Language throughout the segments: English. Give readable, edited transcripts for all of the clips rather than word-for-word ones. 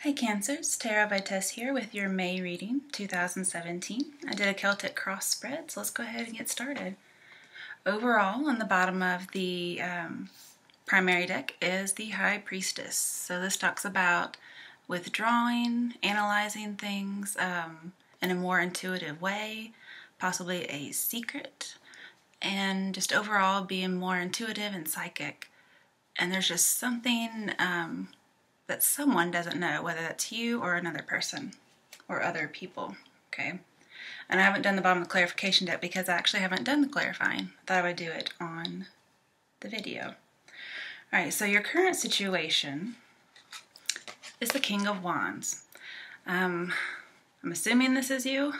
Hey Cancers, Tara Vitesse here with your May reading 2017. I did a Celtic cross spread, so let's go ahead and get started. Overall, on the bottom of the primary deck is the High Priestess. So this talks about withdrawing, analyzing things in a more intuitive way, possibly a secret, and just overall being more intuitive and psychic. And there's just something that someone doesn't know, whether that's you or another person or other people, okay? And I haven't done the bottom of the clarification deck because I actually haven't done the clarifying. I thought I would do it on the video. All right, so your current situation is the King of Wands. I'm assuming this is you,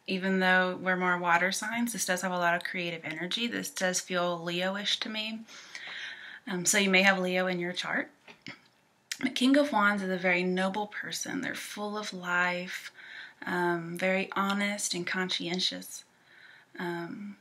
even though we're more water signs. This does have a lot of creative energy. This does feel Leo-ish to me. So you may have Leo in your chart. The King of Wands is a very noble person. They're full of life, very honest and conscientious, and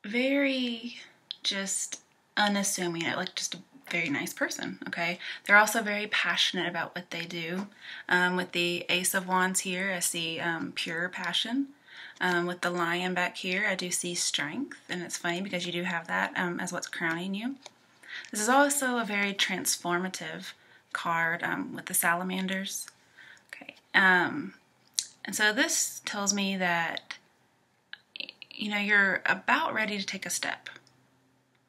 very just unassuming, like just a very nice person, okay? They're also very passionate about what they do. With the Ace of Wands here, I see pure passion. With the Lion back here, I do see strength, and it's funny because you do have that as what's crowning you. This is also a very transformative card with the Salamanders. Okay, and so this tells me that you're about ready to take a step.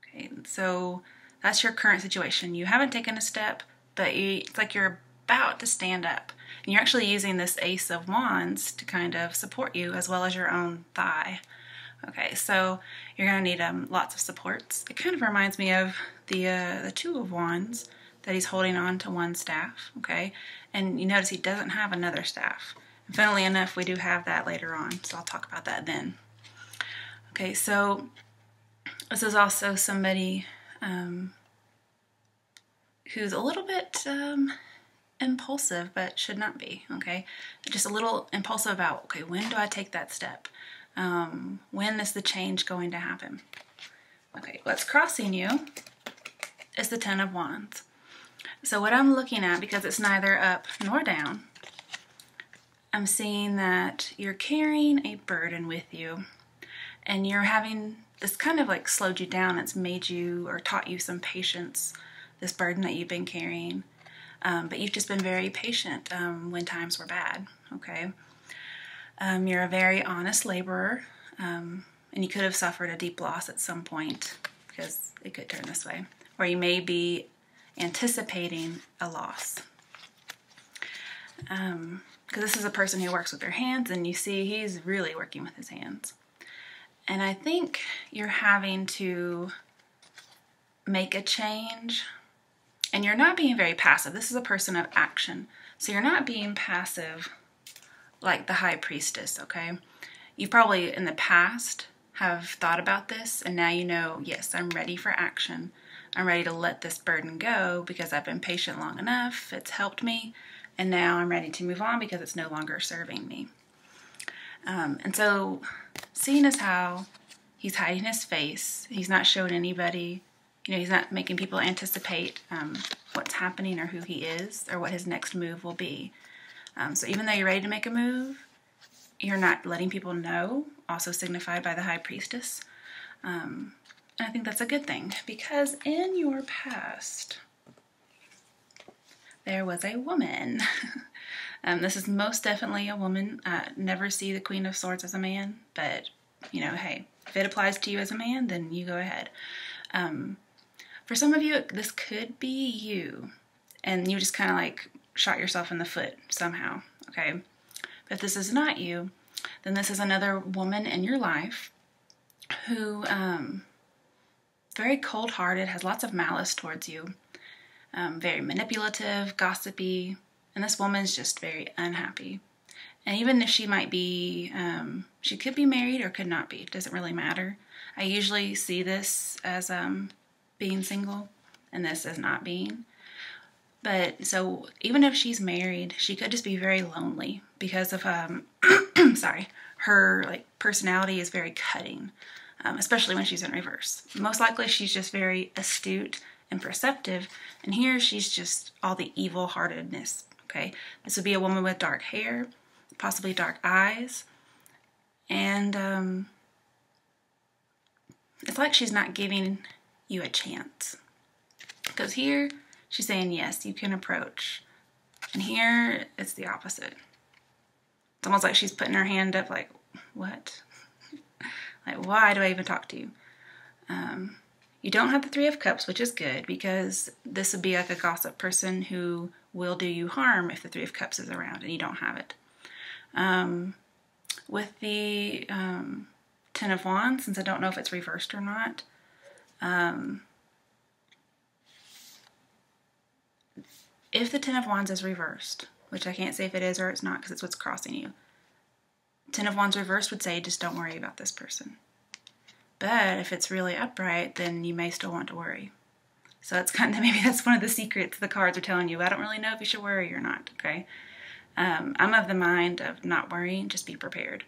Okay, so that's your current situation. You haven't taken a step, but it's like you're about to stand up. And you're actually using this Ace of Wands to kind of support you as well as your own thigh. Okay, so you're going to need lots of supports. It kind of reminds me of the Two of Wands that he's holding on to one staff, okay? And you notice he doesn't have another staff. And funnily enough, we do have that later on, so I'll talk about that then. Okay, so this is also somebody who's a little bit impulsive, but should not be, okay? Just a little impulsive about, okay, when do I take that step? When is the change going to happen? Okay, what's crossing you is the Ten of Wands. So what I'm looking at, because it's neither up nor down, I'm seeing that you're carrying a burden with you, and you're having this kind of like slowed you down. It's made you or taught you some patience, this burden that you've been carrying. But you've just been very patient when times were bad, okay? You're a very honest laborer, and you could have suffered a deep loss at some point, because it could turn this way, or you may be anticipating a loss. Because this is a person who works with their hands, and you see he's really working with his hands. And I think you're having to make a change. And you're not being very passive. This is a person of action. So you're not being passive like the High Priestess, okay? You probably in the past have thought about this, and now you know, yes, I'm ready for action. I'm ready to let this burden go because I've been patient long enough. It's helped me, and now I'm ready to move on because it's no longer serving me. And so seeing as how he's hiding his face, he's not showing anybody, he's not making people anticipate what's happening or who he is or what his next move will be. So even though you're ready to make a move, you're not letting people know, also signified by the High Priestess. And I think that's a good thing, because in your past, there was a woman. This is most definitely a woman. Never see the Queen of Swords as a man, but, hey, if it applies to you as a man, then you go ahead. For some of you, this could be you, and you just kind of like shot yourself in the foot somehow, okay? But if this is not you, then this is another woman in your life who, very cold-hearted, has lots of malice towards you, very manipulative, gossipy, and this woman's just very unhappy. And even if she might be, she could be married or could not be, it doesn't really matter. I usually see this as being single, and this as not being. But so even if she's married, she could just be very lonely because of sorry, her like personality is very cutting. especially when she's in reverse. Most likely she's just very astute and perceptive, and here she's just all the evil-heartedness, okay? This would be a woman with dark hair, possibly dark eyes, and it's like she's not giving you a chance. Because here, she's saying, yes, you can approach. And here, it's the opposite. It's almost like she's putting her hand up like, what? Like, why do I even talk to you? You don't have the Three of Cups, which is good, because this would be like a gossip person who will do you harm if the Three of Cups is around and you don't have it. With the Ten of Wands, since I don't know if it's reversed or not, if the Ten of Wands is reversed, which I can't say if it is or it's not because it's what's crossing you, Ten of Wands reversed would say just don't worry about this person. But if it's really upright, then you may still want to worry. So it's kind of, maybe that's one of the secrets the cards are telling you. I don't really know if you should worry or not, okay? I'm of the mind of not worrying, just be prepared.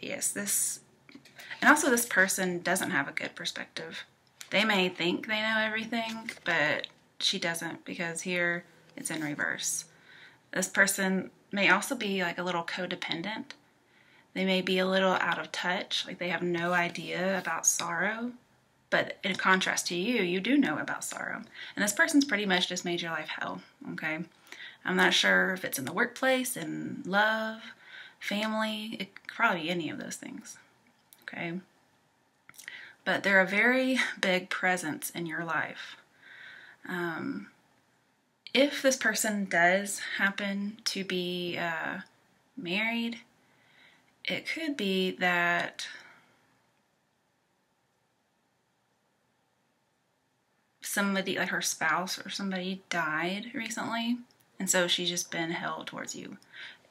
Yes, and also this person doesn't have a good perspective. They may think they know everything, but she doesn't, because here it's in reverse. This person may also be like a little codependent. They may be a little out of touch, like they have no idea about sorrow, but in contrast to you, you do know about sorrow. And this person's pretty much just made your life hell, okay? I'm not sure if it's in the workplace, in love, family. It could probably be any of those things, okay? But they're a very big presence in your life. If this person does happen to be married, it could be that somebody, like her spouse or somebody, died recently, and so she's just been held towards you.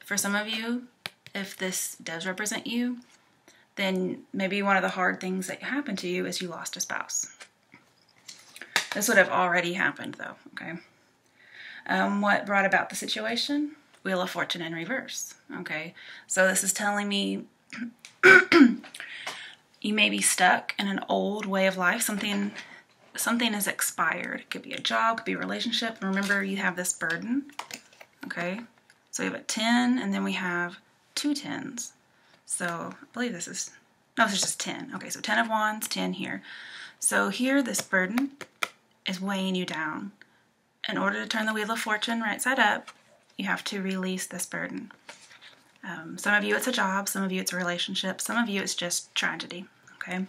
For some of you, if this does represent you, then maybe one of the hard things that happened to you is you lost a spouse. This would have already happened though, okay? What brought about the situation? Wheel of Fortune in reverse, okay? So this is telling me you may be stuck in an old way of life. Something is expired. It could be a job, could be a relationship. Remember, you have this burden, okay? So we have a 10, and then we have 2 10s. So I believe this is, no, this is just 10. Okay, so 10 of Wands, 10 here. So here, this burden is weighing you down. In order to turn the Wheel of Fortune right side up, you have to release this burden. Some of you it's a job, some of you it's a relationship, some of you it's just tragedy, okay?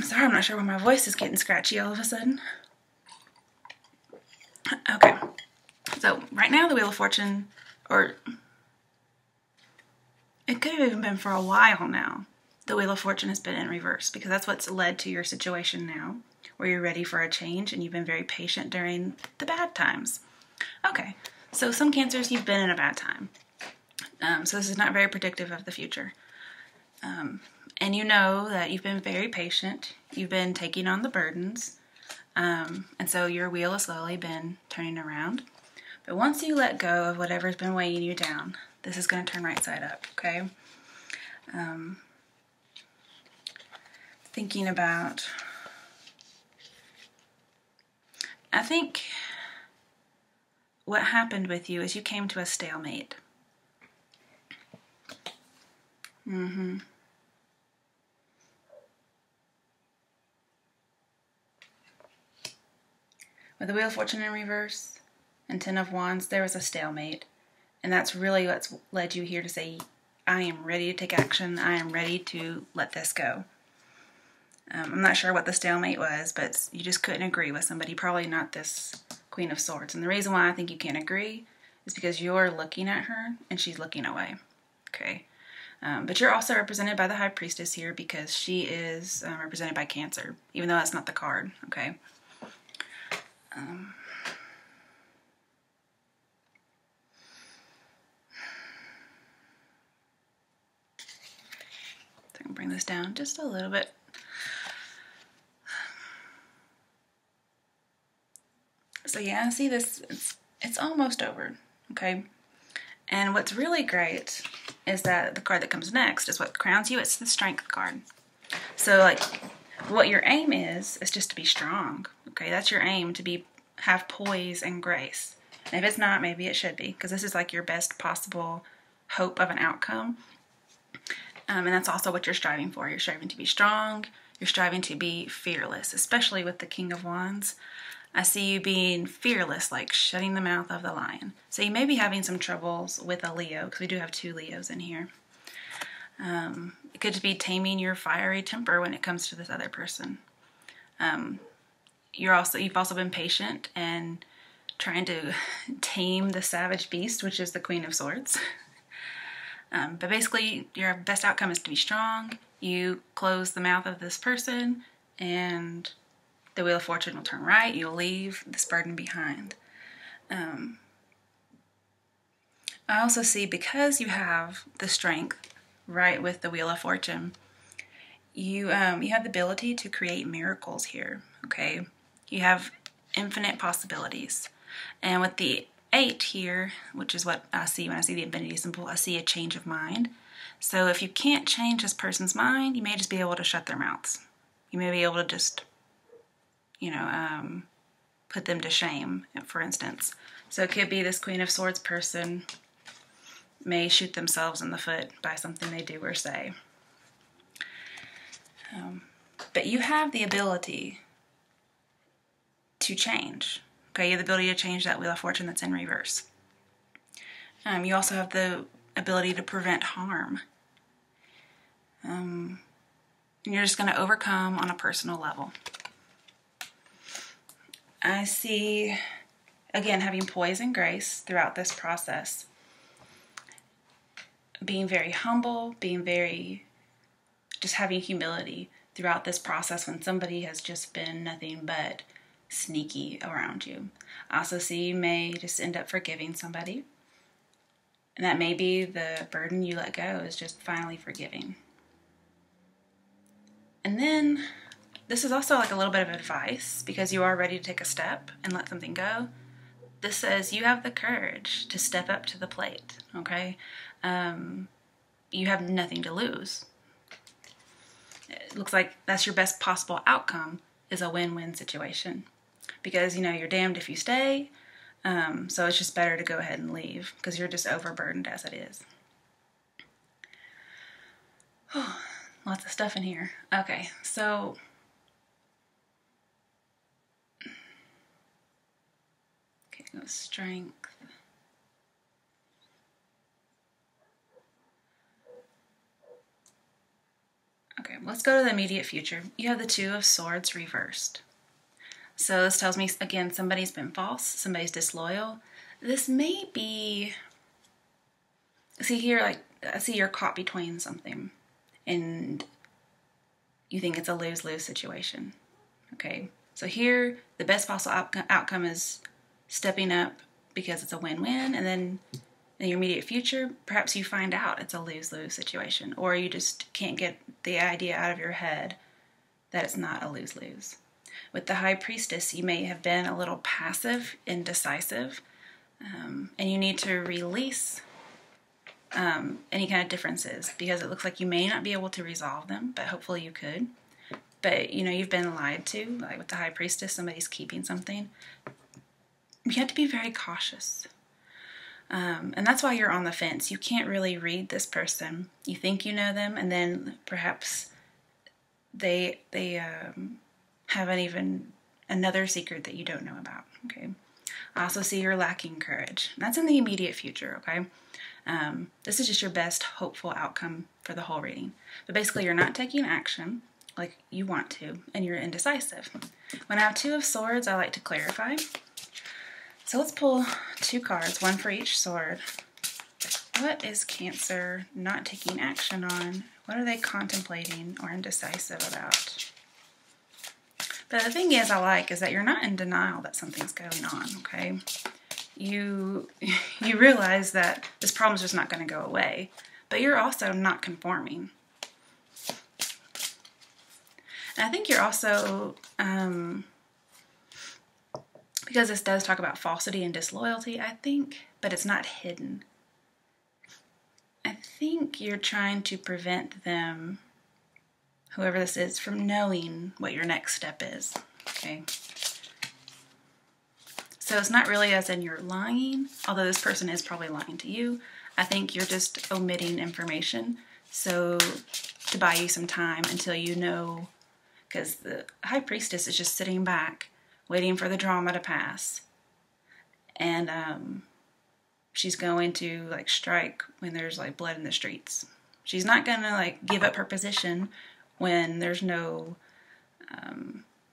Sorry, I'm not sure why my voice is getting scratchy all of a sudden. Okay, so right now the Wheel of Fortune, or it could have even been for a while now, the Wheel of Fortune has been in reverse, because that's what's led to your situation now, where you're ready for a change and you've been very patient during the bad times. Okay, so some Cancers, you've been in a bad time. So this is not very predictive of the future. And you know that you've been very patient. You've been taking on the burdens. And so your wheel has slowly been turning around. But once you let go of whatever's been weighing you down, this is going to turn right side up, okay? Thinking about, I think what happened with you is you came to a stalemate. With the Wheel of Fortune in reverse and 10 of Wands, there was a stalemate. And that's really what's led you here to say, I am ready to take action. I am ready to let this go. I'm not sure what the stalemate was, but you just couldn't agree with somebody. Probably not this Queen of Swords. And the reason why I think you can't agree is because you're looking at her and she's looking away. Okay. But you're also represented by the High Priestess here because she is represented by Cancer, even though that's not the card. Okay. So I can bring this down just a little bit. So yeah, see this, it's almost over, okay? And what's really great is that the card that comes next is what crowns you. It's the Strength card. So like what your aim is just to be strong. Okay, that's your aim, to have poise and grace. And if it's not, maybe it should be, because this is like your best possible hope of an outcome. And that's also what you're striving for. You're striving to be strong. You're striving to be fearless, especially with the King of Wands. I see you being fearless, like shutting the mouth of the lion. So you may be having some troubles with a Leo, because we do have 2 Leos in here. It could be taming your fiery temper when it comes to this other person. You've also been patient and trying to tame the savage beast, which is the Queen of Swords. But basically, your best outcome is to be strong. You close the mouth of this person, and the Wheel of Fortune will turn right. You'll leave this burden behind. I also see, because you have the Strength right with the Wheel of Fortune, you have the ability to create miracles here, okay? You have infinite possibilities. And with the 8 here, which is what I see when I see the infinity symbol, I see a change of mind. So if you can't change this person's mind, you may just be able to shut their mouths. You may be able to just, put them to shame, for instance. So it could be this Queen of Swords person may shoot themselves in the foot by something they do or say. But you have the ability to change. Okay, you have the ability to change that Wheel of Fortune that's in reverse. You also have the ability to prevent harm. And you're just going to overcome on a personal level. I see, again, having poise and grace throughout this process. Being very humble, just having humility throughout this process when somebody has just been nothing but sneaky around you. I also see you may just end up forgiving somebody. And that may be the burden you let go, is just finally forgiving. And then this is also like a little bit of advice, because you are ready to take a step and let something go. This says you have the courage to step up to the plate, okay? You have nothing to lose. It looks like that's your best possible outcome, is a win-win situation. Because, you're damned if you stay, so it's just better to go ahead and leave, because you're just overburdened as it is. Oh, lots of stuff in here. Okay, so Strength. Okay, let's go to the immediate future. You have the 2 of Swords reversed. So this tells me, again, somebody's been false, somebody's disloyal. This may be, see here, like, I see you're caught between something, and you think it's a lose-lose situation, okay? So here, the best possible outcome is stepping up because it's a win-win, and then in your immediate future, perhaps you find out it's a lose-lose situation, or you just can't get the idea out of your head that it's not a lose-lose. With the High Priestess, you may have been a little passive, indecisive, and you need to release any kind of differences, because it looks like you may not be able to resolve them, but hopefully you could. But, you've been lied to, like with the High Priestess, somebody's keeping something. You have to be very cautious. And that's why you're on the fence. You can't really read this person. You think you know them, and then perhaps they have even another secret that you don't know about, okay? I also see you're lacking courage. That's in the immediate future, okay? This is just your best hopeful outcome for the whole reading. But basically, you're not taking action like you want to, and you're indecisive. When I have 2 of Swords, I like to clarify. So let's pull 2 cards, one for each sword. What is Cancer not taking action on? What are they contemplating or indecisive about? But the thing is, is that you're not in denial that something's going on, okay? You realize that this problem's just not going to go away, but you're also not conforming. And I think you're also, because this does talk about falsity and disloyalty, I think, but it's not hidden. I think you're trying to prevent them, whoever this is, from knowing what your next step is. Okay. So it's not really as in you're lying, although this person is probably lying to you. I think you're just omitting information. So to buy you some time until you know, because the High Priestess is just sitting back, waiting for the drama to pass. And she's going to like strike when there's like blood in the streets. She's not gonna like give up her position when there's no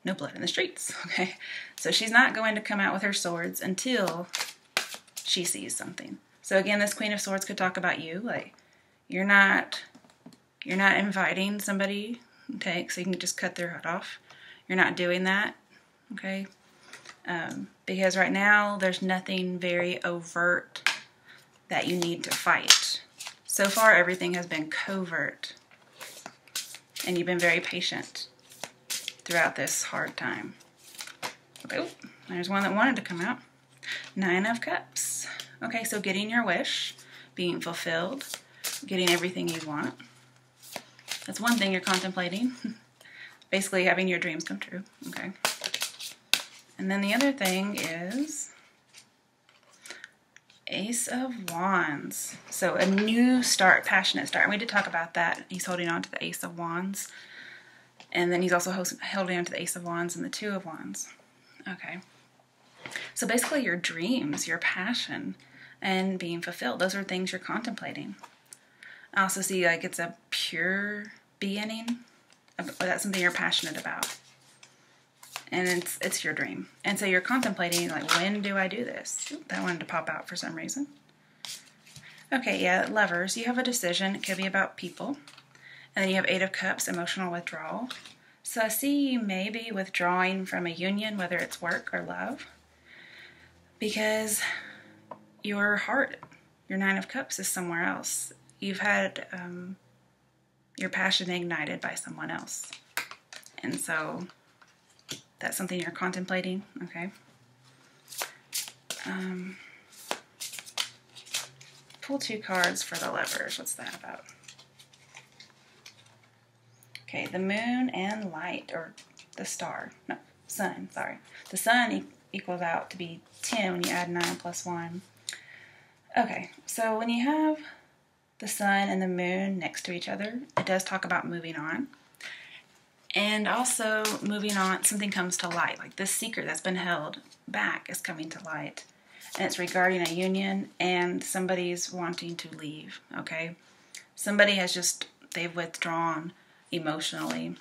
blood in the streets, okay? So she's not going to come out with her swords until she sees something. So again, this Queen of Swords could talk about you, like you're not inviting somebody, okay, so you can just cut their head off. You're not doing that, okay? Because right now there's nothing very overt that you need to fight. So far everything has been covert, and you've been very patient throughout this hard time. Okay, oh, there's one that wanted to come out. 9 of Cups. Okay, so getting your wish, being fulfilled, getting everything you want. That's one thing you're contemplating. Basically having your dreams come true. Okay. And then the other thing is Ace of Wands. So a new start, passionate start. And we did talk about that. He's holding on to the Ace of Wands. And then he's also holding on to the Ace of Wands and the Two of Wands. Okay. So basically your dreams, your passion, and being fulfilled, those are things you're contemplating. I also see like it's a pure beginning. That's something you're passionate about. And it's your dream. And so you're contemplating, like, when do I do this? Ooh, that wanted to pop out for some reason. Okay, yeah, Lovers. You have a decision. It could be about people. And then you have 8 of Cups, emotional withdrawal. So I see you may be withdrawing from a union, whether it's work or love, because your heart, your 9 of Cups, is somewhere else. You've had your passion ignited by someone else. And so that's something you're contemplating, okay? Pull 2 cards for the Lovers. What's that about? Okay, the Moon and Light, or the Star. No, Sun, sorry. The Sun equals out to be 10 when you add 9 plus 1. Okay, so when you have the Sun and the Moon next to each other, it does talk about moving on. And also, moving on, something comes to light. Like this secret that's been held back is coming to light. And it's regarding a union, and somebody's wanting to leave, okay? Somebody has they've withdrawn emotionally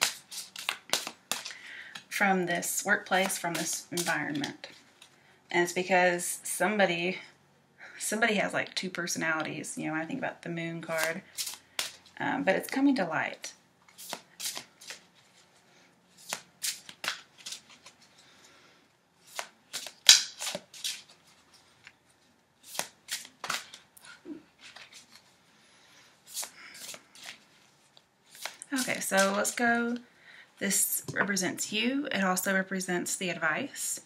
from this workplace, from this environment. And it's because somebody has like 2 personalities, you know, when I think about the Moon card. But it's coming to light. Okay, so let's go. This represents you. It also represents the advice.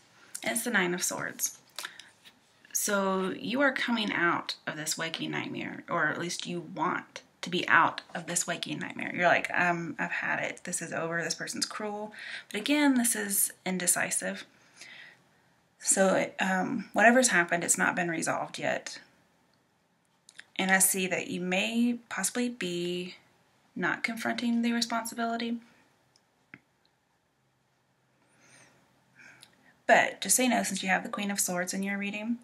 And it's the 9 of Swords. So you are coming out of this waking nightmare, or at least you want to be out of this waking nightmare. You're like, I've had it. This is over. This person's cruel. But again, this is indecisive. So whatever's happened, it's not been resolved yet. And I see that you may possibly be not confronting the responsibility. But just so you know, since you have the Queen of Swords in your reading,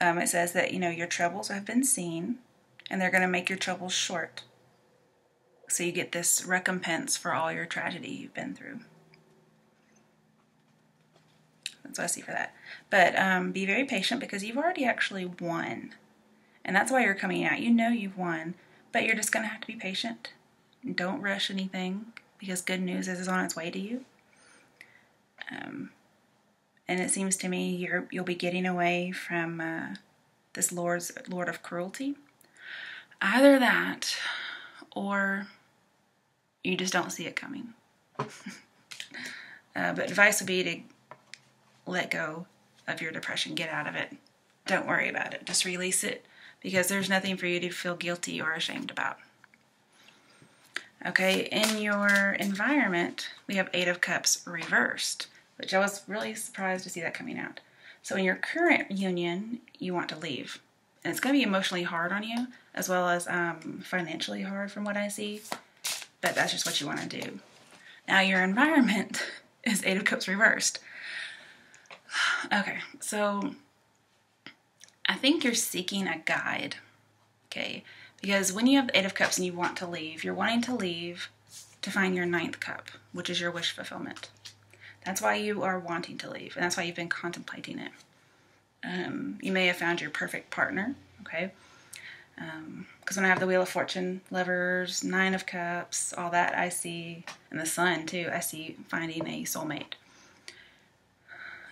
it says that, you know, your troubles have been seen, and they're going to make your troubles short. So you get this recompense for all your tragedy you've been through. That's what I see for that. But be very patient, because you've already actually won. And that's why you're coming out. You know you've won, but you're just going to have to be patient. Don't rush anything, because good news is on its way to you. And it seems to me you'll be getting away from this Lord of Cruelty. Either that, or you just don't see it coming. But advice would be to let go of your depression. Get out of it. Don't worry about it. Just release it. because there's nothing for you to feel guilty or ashamed about. Okay, in your environment, we have Eight of Cups reversed, which I was really surprised to see that coming out. So in your current union, you want to leave. And it's going to be emotionally hard on you, as well as financially hard from what I see. But that's just what you want to do. Now your environment is Eight of Cups reversed. Okay, so I think you're seeking a guide, okay? Because when you have the Eight of Cups and you want to leave, you're wanting to leave to find your Ninth Cup, which is your wish fulfillment. That's why you are wanting to leave, and that's why you've been contemplating it. You may have found your perfect partner, okay? Because when I have the Wheel of Fortune, Lovers, Nine of Cups, all that I see, and the Sun too, I see finding a soulmate.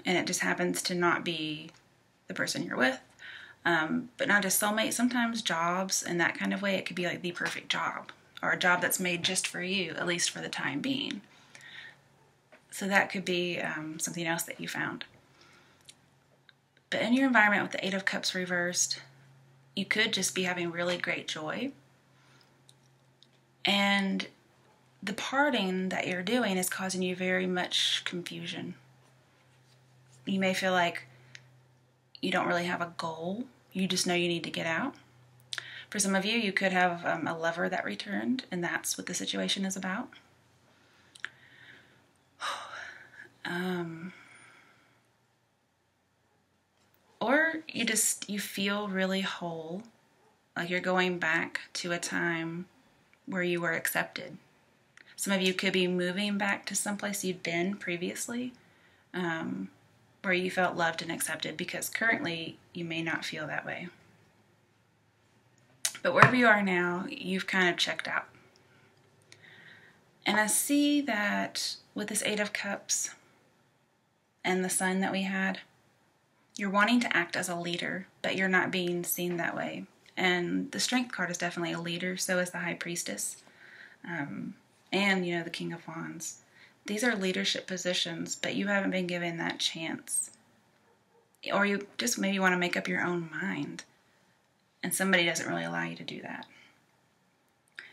And it just happens to not be the person you're with. But not just soulmate, sometimes jobs and that kind of way, it could be like the perfect job, or a job that's made just for you, at least for the time being. So that could be something else that you found. But in your environment with the Eight of Cups reversed, you could just be having really great joy. And the parting that you're doing is causing you very much confusion. You may feel like you don't really have a goal. You just know you need to get out. For some of you, you could have a lover that returned, and that's what the situation is about. Or you feel really whole, like you're going back to a time where you were accepted. Some of you could be moving back to someplace you'd been previously, where you felt loved and accepted, because currently you may not feel that way. But wherever you are now, you've kind of checked out. And I see that with this Eight of Cups and the Sun that we had, you're wanting to act as a leader, but you're not being seen that way. And the Strength card is definitely a leader, so is the High Priestess. And, the King of Wands. These are leadership positions, but you haven't been given that chance. Or you just maybe want to make up your own mind, and somebody doesn't really allow you to do that.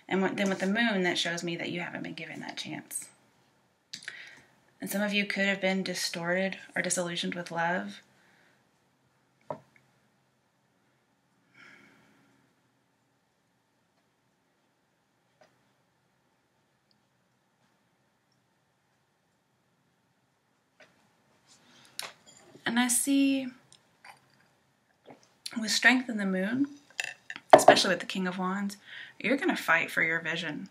And then with the Moon, that shows me that you haven't been given that chance. And some of you could have been distorted or disillusioned with love. And I see with Strength in the Moon, especially with the King of Wands, you're going to fight for your vision.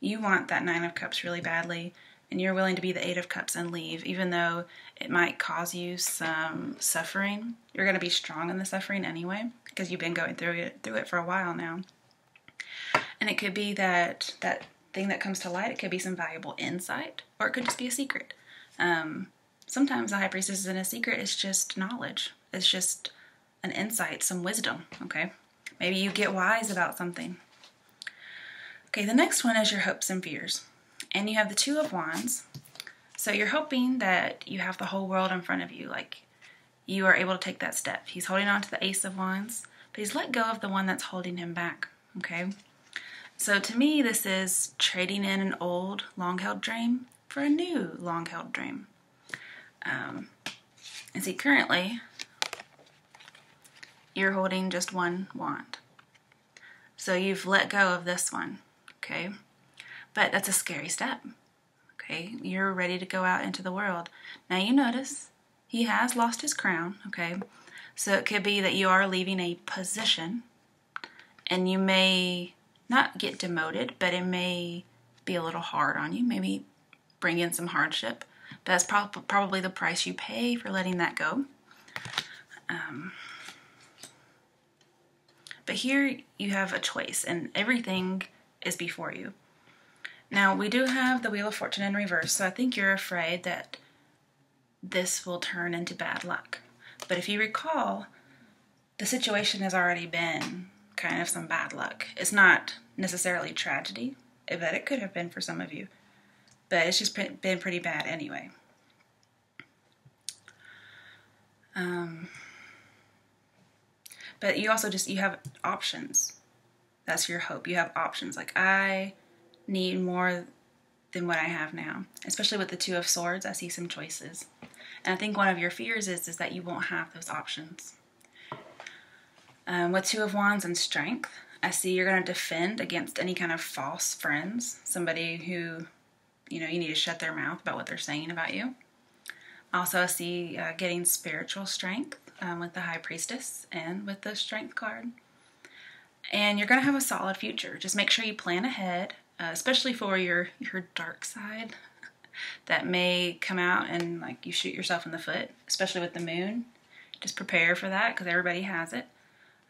You want that Nine of Cups really badly, and you're willing to be the Eight of Cups and leave, even though it might cause you some suffering. You're going to be strong in the suffering anyway, because you've been going through it for a while now. And it could be that thing that comes to light, it could be some valuable insight, or it could just be a secret. Sometimes the High Priestess isn't a secret, it's just knowledge. It's just an insight, some wisdom, okay? Maybe you get wise about something. Okay, the next one is your hopes and fears. And you have the Two of Wands. So you're hoping that you have the whole world in front of you, like you are able to take that step. He's holding on to the Ace of Wands, but he's let go of the one that's holding him back, okay? So to me, this is trading in an old, long-held dream for a new, long-held dream. And see, currently, you're holding just one wand. So you've let go of this one, okay? But that's a scary step, okay? You're ready to go out into the world. Now you notice he has lost his crown, okay? So it could be that you are leaving a position, and you may not get demoted, but it may be a little hard on you, maybe bring in some hardship. That's probably the price you pay for letting that go. But here you have a choice, and everything is before you. Now, we do have the Wheel of Fortune in reverse, so I think you're afraid that this will turn into bad luck. But if you recall, the situation has already been kind of some bad luck. It's not necessarily tragedy, but it could have been for some of you. But it's just been pretty bad anyway. But you also you have options. That's your hope. You have options. Like, I need more than what I have now. Especially with the Two of Swords, I see some choices. And I think one of your fears is that you won't have those options. With Two of Wands and Strength, I see you're going to defend against any kind of false friends. Somebody who, you need to shut their mouth about what they're saying about you. Also, I see getting spiritual strength with the High Priestess and with the Strength card. And you're going to have a solid future. Just make sure you plan ahead, especially for your dark side that may come out and like you shoot yourself in the foot, especially with the moon. Just prepare for that because everybody has it.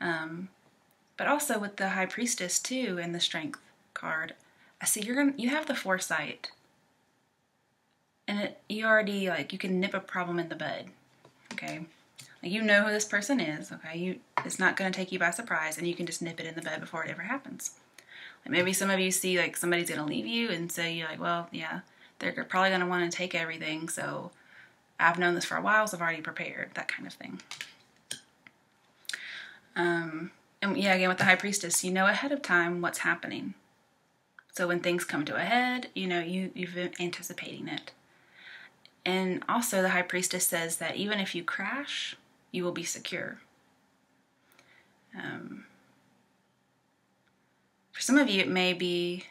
But also with the High Priestess too and the Strength card, I see you have the foresight. And you already, like, you can nip a problem in the bud, okay? Like, you know who this person is, okay? It's not going to take you by surprise, and you can just nip it in the bud before it ever happens. Like, maybe some of you see, like, somebody's going to leave you, and so you're like, well, yeah, they're probably going to want to take everything, so I've known this for a while, so I've already prepared, that kind of thing. And yeah, again, with the High Priestess, you know ahead of time what's happening. So when things come to a head, you've been anticipating it. And also the High Priestess says that even if you crash, you will be secure. For some of you, it may be,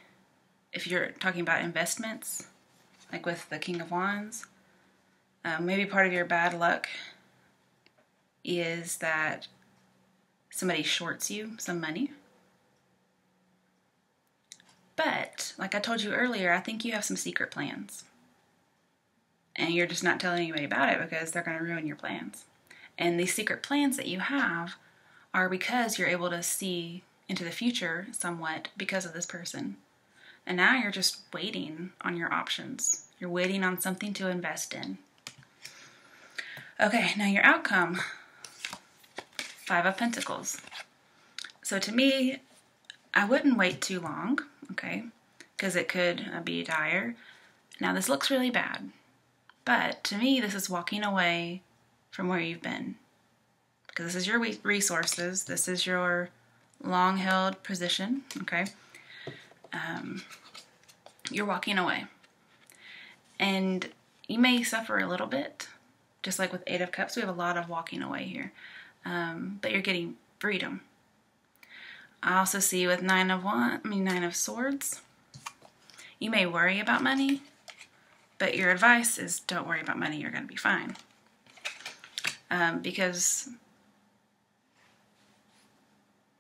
if you're talking about investments, like with the King of Wands, maybe part of your bad luck is that somebody shorts you some money. But, like I told you earlier, I think you have some secret plans. And you're just not telling anybody about it because they're going to ruin your plans. And these secret plans that you have are because you're able to see into the future somewhat because of this person. And now you're just waiting on your options. You're waiting on something to invest in. Okay, now your outcome. 5 of Pentacles. So to me, I wouldn't wait too long, okay? Because it could be dire. Now this looks really bad. But to me, this is walking away from where you've been. Because this is your resources. This is your long-held position, okay? You're walking away. And you may suffer a little bit. Just like with 8 of Cups, we have a lot of walking away here. But you're getting freedom. I also see with 9 of Swords, you may worry about money. But your advice is don't worry about money, you're going to be fine. Because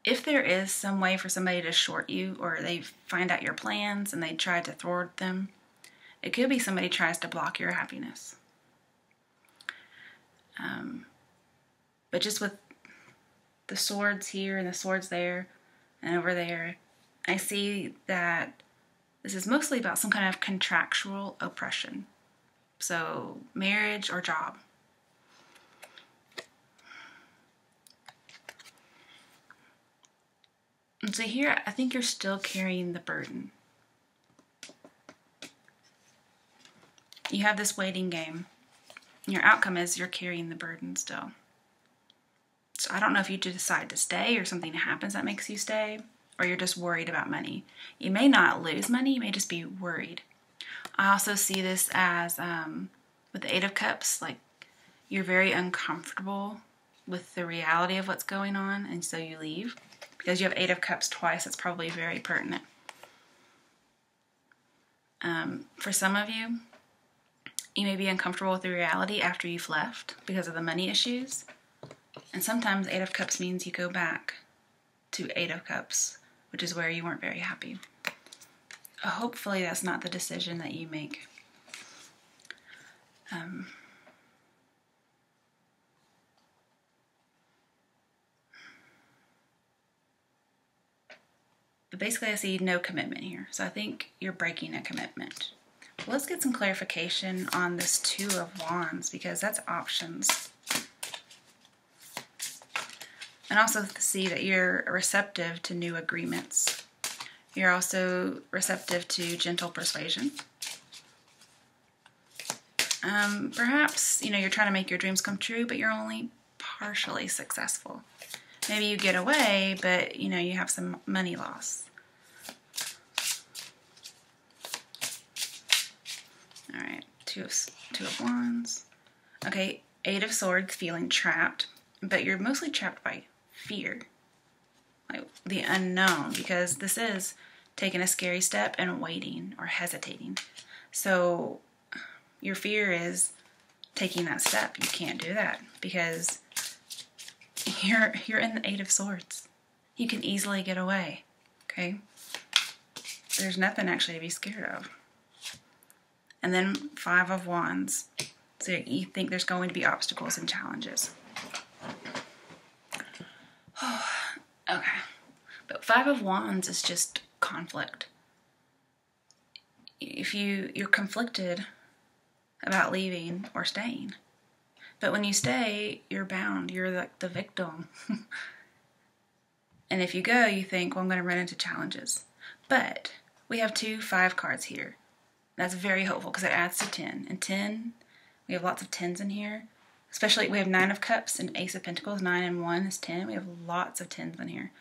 if there is some way for somebody to short you or they find out your plans and they try to thwart them, it could be somebody tries to block your happiness. But just with the swords here and the swords there and over there, I see that this is mostly about some kind of contractual oppression. So, marriage or job. And so here, I think you're still carrying the burden. You have this waiting game. Your outcome is you're carrying the burden still. So I don't know if you decide to stay or something happens that makes you stay, or you're just worried about money. You may not lose money, you may just be worried. I also see this as, with the 8 of Cups, like you're very uncomfortable with the reality of what's going on, and so you leave. Because you have 8 of Cups twice, it's probably very pertinent. For some of you, you may be uncomfortable with the reality after you've left because of the money issues. And sometimes 8 of Cups means you go back to 8 of Cups, which is where you weren't very happy. Hopefully that's not the decision that you make. But basically I see no commitment here. So I think you're breaking a commitment. Well, let's get some clarification on this 2 of Wands because that's options. And also see that you're receptive to new agreements. You're also receptive to gentle persuasion. Perhaps, you're trying to make your dreams come true, but you're only partially successful. maybe you get away, but you know, you have some money loss. All right, two of Wands. Okay, Eight of Swords, feeling trapped, but you're mostly trapped by fear, like the unknown, because this is taking a scary step and waiting or hesitating. So your fear is taking that step. You can't do that because you're in the Eight of Swords. You can easily get away, okay? There's nothing actually to be scared of. And then Five of Wands. So you think there's going to be obstacles and challenges. Okay. But Five of Wands is just conflict. If you're conflicted about leaving or staying. But when you stay, you're bound. You're like the victim. And if you go, you think, well, I'm going to run into challenges. But we have 2 5 cards here. That's very hopeful because it adds to 10. And 10, we have lots of 10s in here. Especially, we have 9 of Cups and Ace of Pentacles. 9 and 1 is 10. We have lots of 10s in here.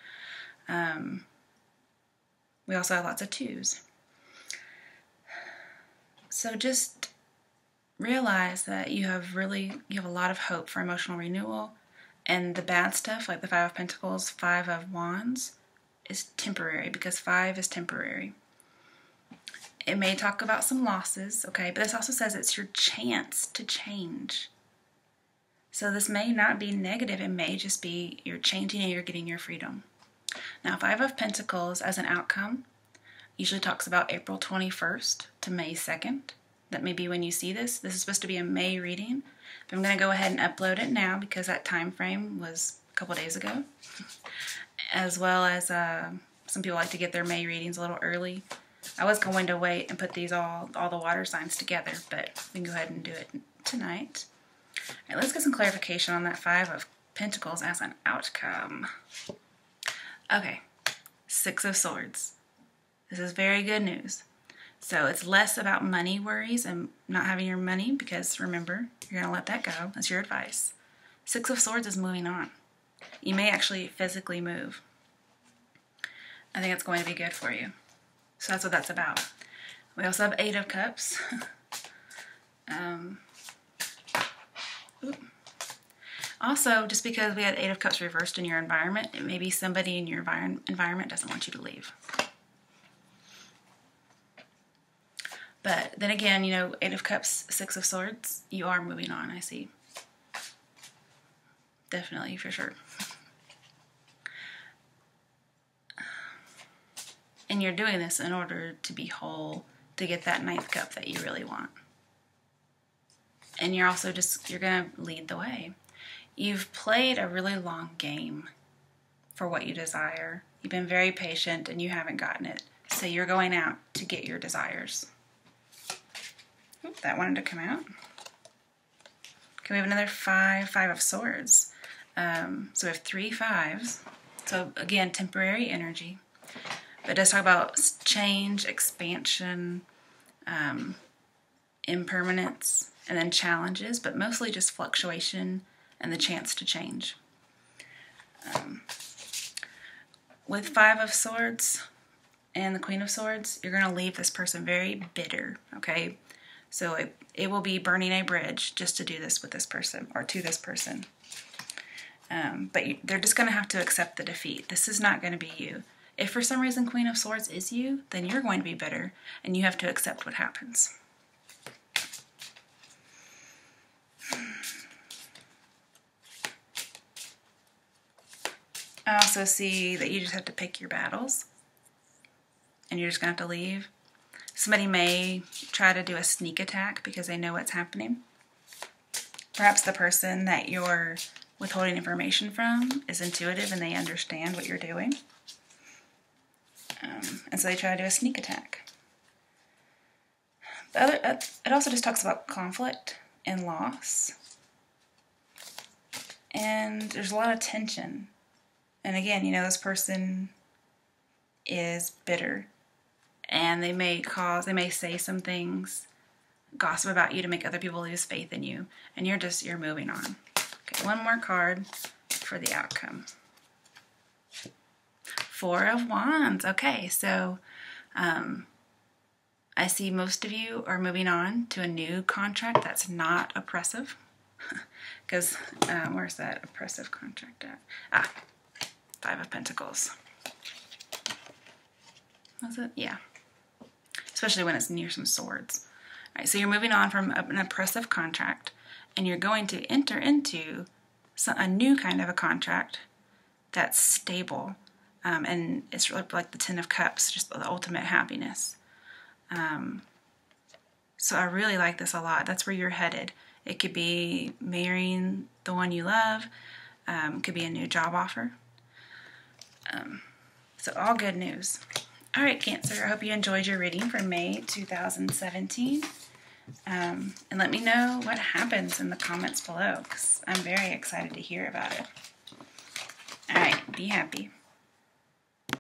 We also have lots of 2s. So just realize that you have a lot of hope for emotional renewal, and the bad stuff like the 5 of Pentacles, 5 of Wands is temporary because 5 is temporary. It may talk about some losses, okay, but this also says it's your chance to change. So this may not be negative, it may just be you're changing and you're getting your freedom. Now 5 of Pentacles as an outcome usually talks about April 21st to May 2nd. That may be when you see this. This is supposed to be a May reading. But I'm going to go ahead and upload it now because that time frame was a couple days ago. As well as some people like to get their May readings a little early. I was going to wait and put these all the water signs together, but we can go ahead and do it tonight. All right, let's get some clarification on that 5 of Pentacles as an outcome. Okay, 6 of Swords. This is very good news. So it's less about money worries and not having your money because remember, you're going to let that go. That's your advice. 6 of Swords is moving on. You may actually physically move. I think it's going to be good for you. So that's what that's about. We also have 8 of Cups. Also, just because we had 8 of Cups reversed in your environment, it may be somebody in your environment doesn't want you to leave. But then again, you know, 8 of Cups, 6 of Swords, you are moving on, I see. Definitely, for sure. And you're doing this in order to be whole, to get that 9th cup that you really want. And you're also you're going to lead the way. You've played a really long game for what you desire. You've been very patient and you haven't gotten it. So you're going out to get your desires. Oop, that wanted to come out. Okay, we have another 5 of Swords. So we have 3 5s. So again, temporary energy. But it does talk about change, expansion, impermanence, and then challenges, but mostly just fluctuation and the chance to change. With 5 of Swords and the Queen of Swords, you're going to leave this person very bitter, okay? So it will be burning a bridge just to do this with this person or to this person. But they're just going to have to accept the defeat. This is not going to be you. If for some reason Queen of Swords is you, then you're going to be bitter and you have to accept what happens. I also see that you just have to pick your battles and you're just going to have to leave. Somebody may try to do a sneak attack because they know what's happening. Perhaps the person that you're withholding information from is intuitive and they understand what you're doing. And so they try to do a sneak attack. It also just talks about conflict and loss. And there's a lot of tension. And again, you know, this person is bitter. And they may say some things, gossip about you to make other people lose faith in you. And you're moving on. Okay, one more card for the outcome. Four of Wands. Okay, so I see most of you are moving on to a new contract that's not oppressive. Because, where's that oppressive contract at? Ah, Five of Pentacles. Was it? Yeah. Especially when it's near some swords. All right, so you're moving on from an oppressive contract, and you're going to enter into a new kind of a contract that's stable, and it's really like the Ten of Cups, just the ultimate happiness. So I really like this a lot. That's where you're headed. It could be marrying the one you love. Could be a new job offer. So all good news. All right, Cancer, I hope you enjoyed your reading for May 2017. And let me know what happens in the comments below, because I'm very excited to hear about it. All right, be happy.